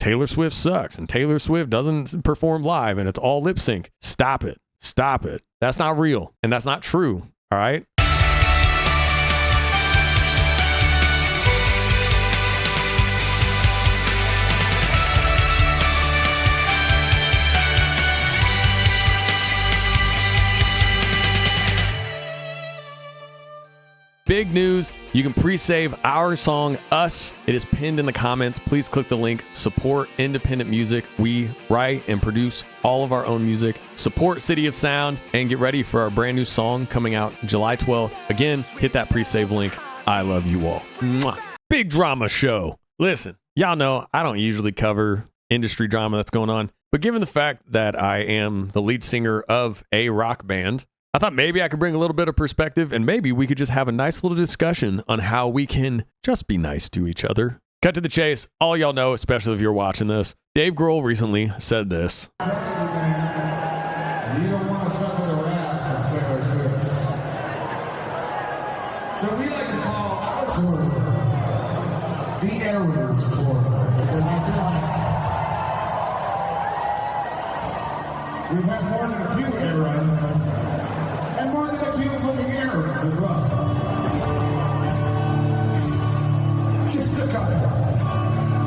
Taylor Swift sucks and Taylor Swift doesn't perform live and it's all lip sync. Stop it. Stop it. That's not real and that's not true. All right. Big news, you can pre-save our song, Us. It is pinned in the comments. Please click the link. Support independent music. We write and produce all of our own music. Support City of Sound and get ready for our brand new song coming out July 12th. Again, hit that pre-save link. I love you all. Mwah. Big drama show. Listen, y'all know I don't usually cover industry drama that's going on, but given the fact that I am the lead singer of a rock band, I thought maybe I could bring a little bit of perspective and maybe we could just have a nice little discussion on how we can just be nice to each other. Cut to the chase. All y'all know, especially if you're watching this, Dave Grohl recently said this. You don't want to suffer the wrath of Taylor Swift. So we like to call our tour the Errors Tour because I feel like we've had more than a few eras. And more than a few flipping errors as well. Just a couple.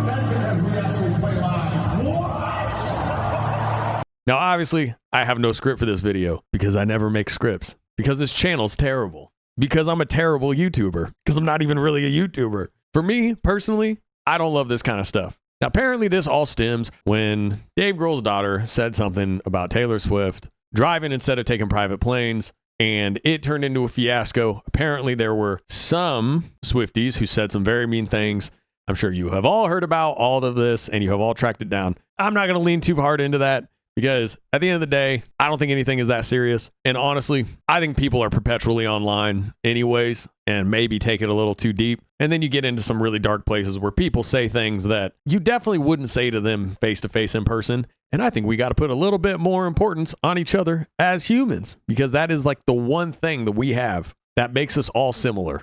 That's because we actually play live. What? Now, obviously, I have no script for this video because I never make scripts. Because this channel's terrible. Because I'm a terrible YouTuber. Because I'm not even really a YouTuber. For me, personally, I don't love this kind of stuff. Now, apparently this all stems when Dave Grohl's daughter said something about Taylor Swift driving instead of taking private planes. And it turned into a fiasco. Apparently, there were some Swifties who said some very mean things. I'm sure you have all heard about all of this and you have all tracked it down. I'm not going to lean too hard into that because at the end of the day, I don't think anything is that serious. And honestly, I think people are perpetually online anyways and maybe take it a little too deep. And then you get into some really dark places where people say things that you definitely wouldn't say to them face to face in person. And I think we got to put a little bit more importance on each other as humans because that is like the one thing that we have that makes us all similar.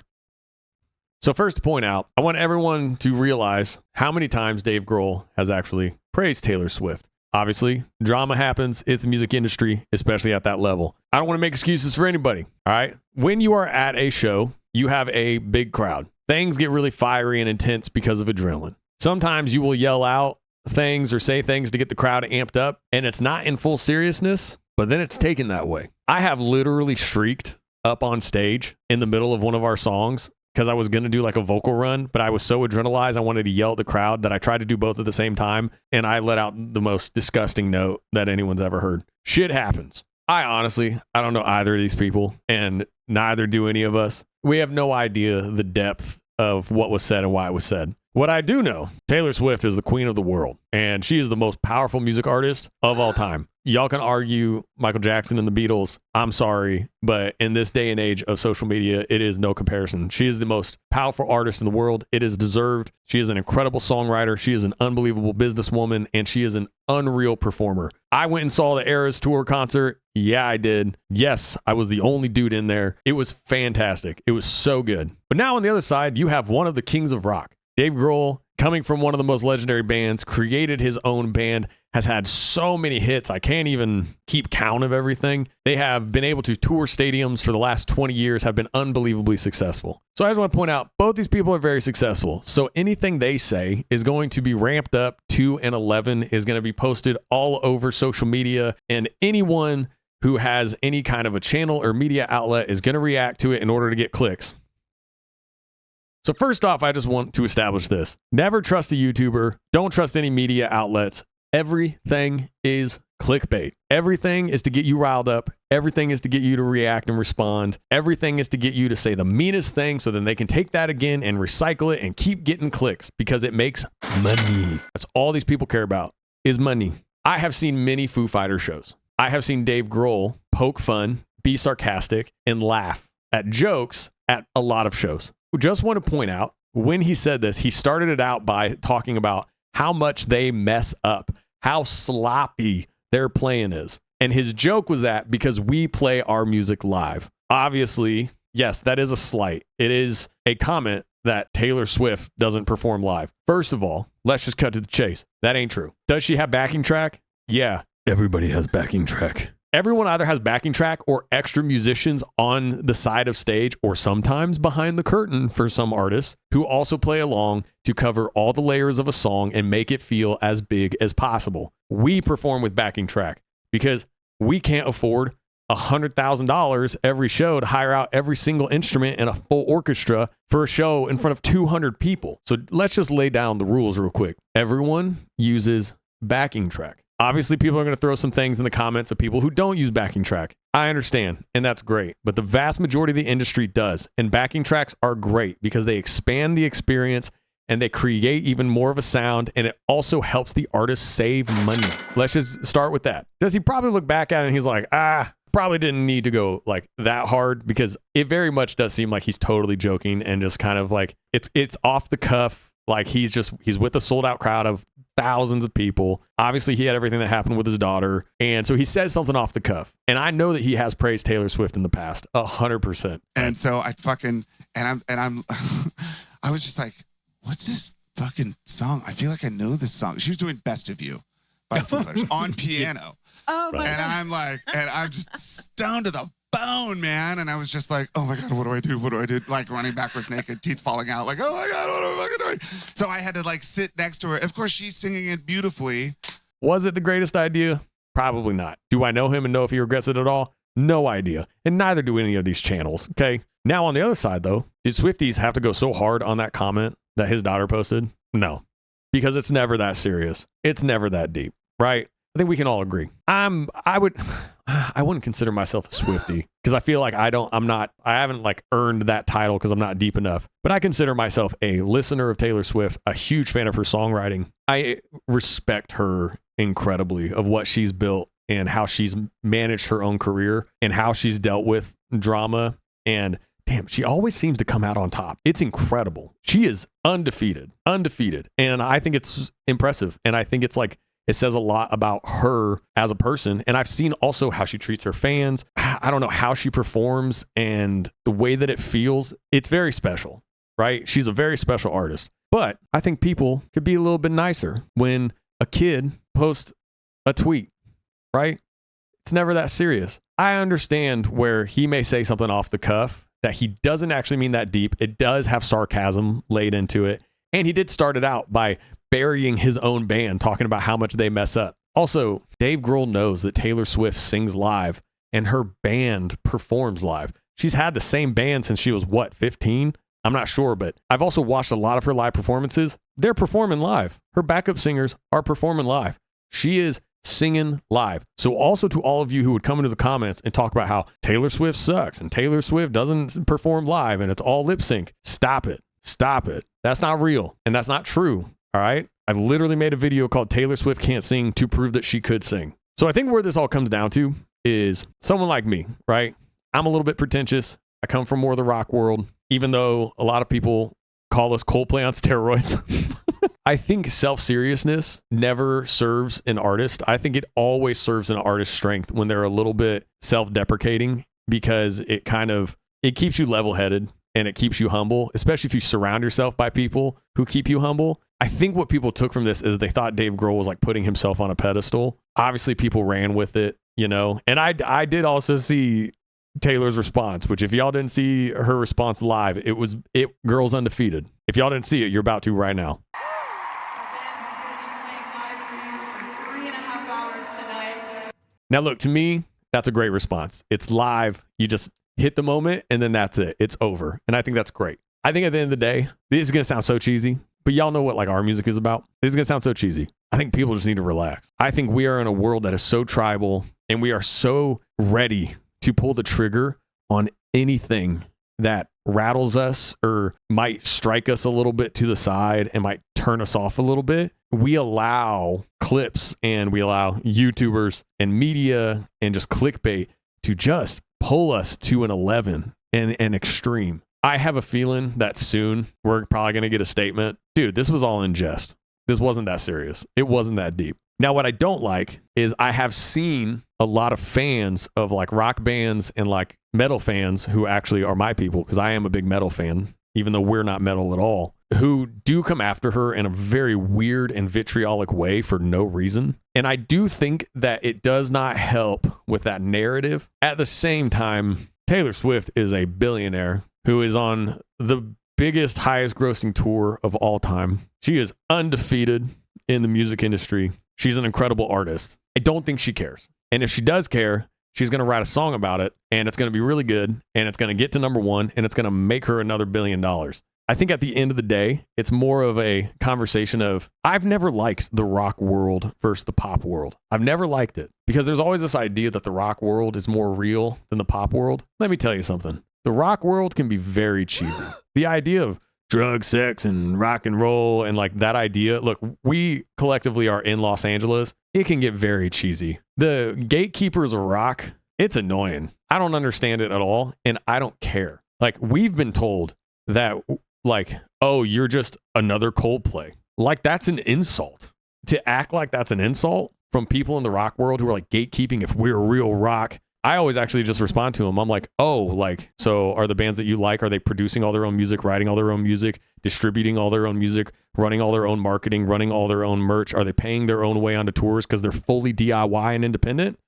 So first to point out, I want everyone to realize how many times Dave Grohl has actually praised Taylor Swift. Obviously, drama happens. It's the music industry, especially at that level. I don't want to make excuses for anybody. All right. When you are at a show, you have a big crowd. Things get really fiery and intense because of adrenaline. Sometimes you will yell out things or say things to get the crowd amped up, and it's not in full seriousness, but then it's taken that way. I have literally shrieked up on stage in the middle of one of our songs because I was going to do like a vocal run, but I was so adrenalized I wanted to yell at the crowd that I tried to do both at the same time, and I let out the most disgusting note that anyone's ever heard. Shit happens. I don't know either of these people, and neither do any of us. We have no idea the depth of what was said and why it was said. What I do know, Taylor Swift is the queen of the world, and she is the most powerful music artist of all time. Y'all can argue Michael Jackson and the Beatles. I'm sorry, but in this day and age of social media, it is no comparison. She is the most powerful artist in the world. It is deserved. She is an incredible songwriter. She is an unbelievable businesswoman, and she is an unreal performer. I went and saw the Eras Tour concert. Yeah, I did. Yes, I was the only dude in there. It was fantastic. It was so good. But now on the other side, you have one of the kings of rock. Dave Grohl, coming from one of the most legendary bands, created his own band, has had so many hits. I can't even keep count of everything. They have been able to tour stadiums for the last 20 years, have been unbelievably successful. So I just want to point out, both these people are very successful. So anything they say is going to be ramped up to an 11, is going to be posted all over social media, and anyone who has any kind of a channel or media outlet is going to react to it in order to get clicks. So first off, I just want to establish this. Never trust a YouTuber. Don't trust any media outlets. Everything is clickbait. Everything is to get you riled up. Everything is to get you to react and respond. Everything is to get you to say the meanest thing so then they can take that again and recycle it and keep getting clicks because it makes money. That's all these people care about is money. I have seen many Foo Fighters shows. I have seen Dave Grohl poke fun, be sarcastic, and laugh at jokes at a lot of shows. Just want to point out, when he said this, he started it out by talking about how much they mess up, how sloppy their playing is. And his joke was that because we play our music live. Obviously, yes, that is a slight. It is a comment that Taylor Swift doesn't perform live. First of all, let's just cut to the chase. That ain't true. Does she have backing track? Yeah, everybody has backing track. Everyone either has backing track or extra musicians on the side of stage or sometimes behind the curtain for some artists who also play along to cover all the layers of a song and make it feel as big as possible. We perform with backing track because we can't afford $100,000 every show to hire out every single instrument and a full orchestra for a show in front of 200 people. So let's just lay down the rules real quick. Everyone uses backing track. Obviously, people are going to throw some things in the comments of people who don't use backing track. I understand, and that's great. But the vast majority of the industry does. And backing tracks are great because they expand the experience and they create even more of a sound. And it also helps the artist save money. Let's just start with that. Does he probably look back at it and he's like, probably didn't need to go like that hard, because it very much does seem like he's totally joking and just kind of like it's off the cuff. Like he's with a sold out crowd of thousands of people. Obviously, he had everything that happened with his daughter. And so he says something off the cuff. And I know that he has praised Taylor Swift in the past, 100%. And so I was just like, what's this fucking song? I feel like I know this song. She was doing Best of You by the Foo Fighters on piano. Oh my And God. I'm just stoned to the bone, man. And I was just like, oh my God, what do I do? What do I do? Like running backwards naked, teeth falling out. Like, oh my God, what am I fucking doing? So I had to like sit next to her. Of course, she's singing it beautifully. Was it the greatest idea? Probably not. Do I know him and know if he regrets it at all? No idea. And neither do any of these channels. Okay. Now on the other side though, did Swifties have to go so hard on that comment that his daughter posted? No, because it's never that serious. It's never that deep, right? I think we can all agree. I wouldn't consider myself a Swiftie because I feel like I haven't like earned that title because I'm not deep enough. But I consider myself a listener of Taylor Swift, a huge fan of her songwriting. I respect her incredibly of what she's built and how she's managed her own career and how she's dealt with drama. And damn, she always seems to come out on top. It's incredible. She is undefeated. And I think it's impressive. And I think it's like, it says a lot about her as a person. And I've seen also how she treats her fans. I don't know how she performs and the way that it feels. It's very special, right? She's a very special artist. But I think people could be a little bit nicer when a kid posts a tweet, right? It's never that serious. I understand where he may say something off the cuff that he doesn't actually mean that deep. It does have sarcasm laid into it. And he did start it out by burying his own band, talking about how much they mess up. Also, Dave Grohl knows that Taylor Swift sings live and her band performs live. She's had the same band since she was, 15? I'm not sure, but I've also watched a lot of her live performances. They're performing live. Her backup singers are performing live. She is singing live. So also to all of you who would come into the comments and talk about how Taylor Swift sucks and Taylor Swift doesn't perform live and it's all lip sync. Stop it. That's not real. And that's not true. All right. I've literally made a video called Taylor Swift Can't Sing to prove that she could sing. So I think where this all comes down to is someone like me, right? I'm a little bit pretentious. I come from more of the rock world, even though a lot of people call us Coldplay on steroids. I think self-seriousness never serves an artist. I think it always serves an artist's strength when they're a little bit self-deprecating, because it keeps you level-headed and it keeps you humble, especially if you surround yourself by people who keep you humble. I think what people took from this is they thought Dave Grohl was like putting himself on a pedestal. Obviously, people ran with it, and I did also see Taylor's response, which if y'all didn't see her response live, it girl's undefeated. If y'all didn't see it, you're about to right now. Now, look, to me, that's a great response. It's live. You just hit the moment and then that's it. It's over. And I think that's great. I think at the end of the day, this is going to sound so cheesy, but y'all know what like our music is about. This is going to sound so cheesy. I think people just need to relax. I think we are in a world that is so tribal and we are so ready to pull the trigger on anything that rattles us or might strike us a little bit to the side and might turn us off a little bit. We allow clips and we allow YouTubers and media and just clickbait to just pull us to an 11 and an extreme. I have a feeling that soon we're probably going to get a statement. Dude, this was all in jest. This wasn't that serious. It wasn't that deep. Now, what I don't like is I have seen a lot of fans of like rock bands and like metal fans who actually are my people, because I am a big metal fan. even though we're not metal at all, who do come after her in a very weird and vitriolic way for no reason. And I do think that it does not help with that narrative. At the same time, Taylor Swift is a billionaire who is on the biggest, highest grossing tour of all time. She is undefeated in the music industry. She's an incredible artist. I don't think she cares. And if she does care, she's going to write a song about it, and it's going to be really good, and it's going to get to #1, and it's going to make her another $1 billion. I think at the end of the day, it's more of a conversation of, I've never liked the rock world versus the pop world. I've never liked it because there's always this idea that the rock world is more real than the pop world. Let me tell you something. The rock world can be very cheesy. The idea of drug, sex, and rock and roll, and like that idea, look, we collectively are in Los Angeles. It can get very cheesy. The gatekeepers of rock, it's annoying. I don't understand it at all, and I don't care. Like, we've been told that, like, oh, you're just another Coldplay. Like, that's an insult. To act like that's an insult from people in the rock world who are like gatekeeping if we're real rock. I always actually just respond to them. I'm like, oh, like, so are the bands that you like, are they producing all their own music, writing all their own music, distributing all their own music, running all their own marketing, running all their own merch? Are they paying their own way onto tours because they're fully DIY and independent?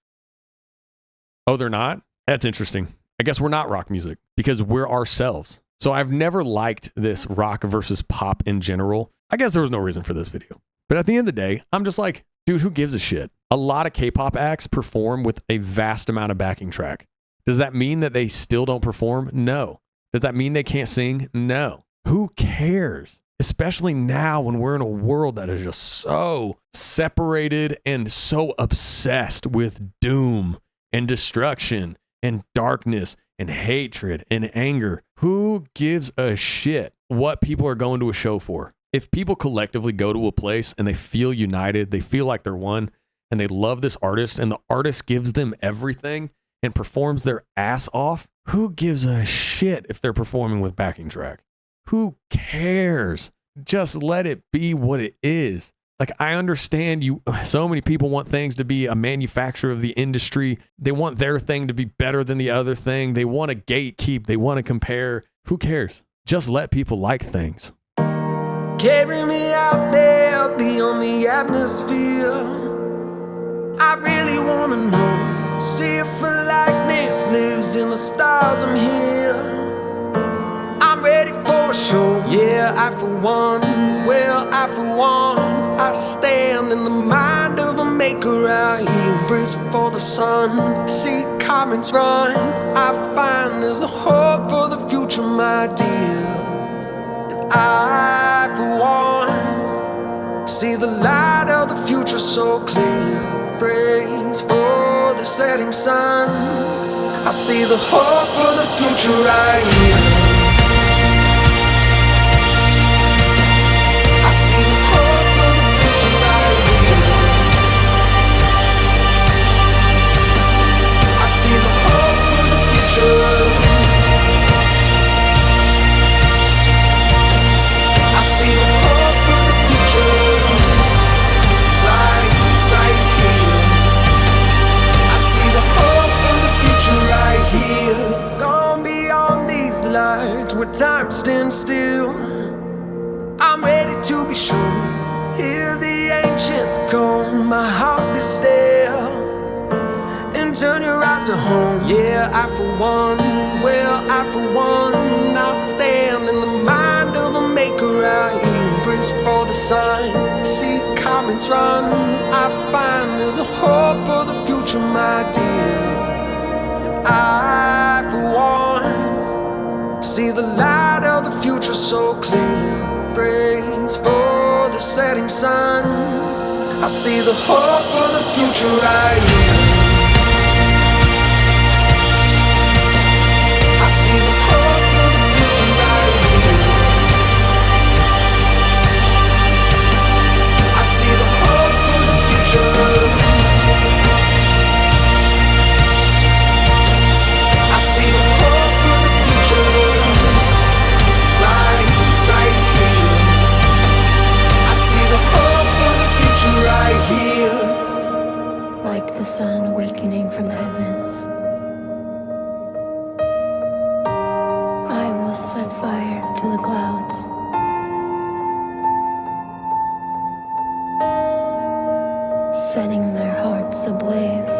Oh, they're not? That's interesting. I guess we're not rock music because we're ourselves. So I've never liked this rock versus pop in general. I guess there was no reason for this video. But at the end of the day, I'm just like, dude, who gives a shit? A lot of K-pop acts perform with a vast amount of backing track. Does that mean that they still don't perform? No. Does that mean they can't sing? No. Who cares? Especially now when we're in a world that is just so separated and so obsessed with doom and destruction and darkness and hatred and anger. Who gives a shit what people are going to a show for? If people collectively go to a place and they feel united, they feel like they're one, and they love this artist, and the artist gives them everything and performs their ass off, who gives a shit if they're performing with backing track? Who cares? Just let it be what it is. Like, I understand you. So many people want things to be a manufacturer of the industry. They want their thing to be better than the other thing. They want to gatekeep. They want to compare. Who cares? Just let people like things. Carry me out there beyond the atmosphere. I really wanna know. See if a likeness lives in the stars. I'm here. I'm ready for a show. Yeah, I for one. Well, I for one. I stand in the mind of a maker out here. Brace for the sun. See comments run. I find there's a hope for the future, my dear. I, for one, see the light of the future so clear. Praise for the setting sun. I see the hope for the future right here. I see the hope for the future right here. I see the hope for the future. I see the hope for the future, right here. I see the hope for the future right here. Gone beyond these lights where time stands still. I'm ready to be shown. Hear the ancients come, my heart be still. And turn your eyes to home. Yeah, I for one. Well, I for one. I stand in the mind of a maker out here. Brace for the sun. See comments run. I find there's a hope for the future, my dear. And I for one see the light of the future so clear. Brace for the setting sun. I see the hope for the future right here. I see the hope for the future right here. I see the hope for the future. I see the hope for the future. Right here. I see the hope for the future right here. Like the sun awakening from the heavens, I will set fire to the setting their hearts ablaze,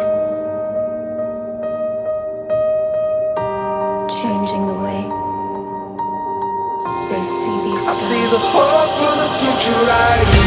changing the way they see these I see skies. the hope for the future right here.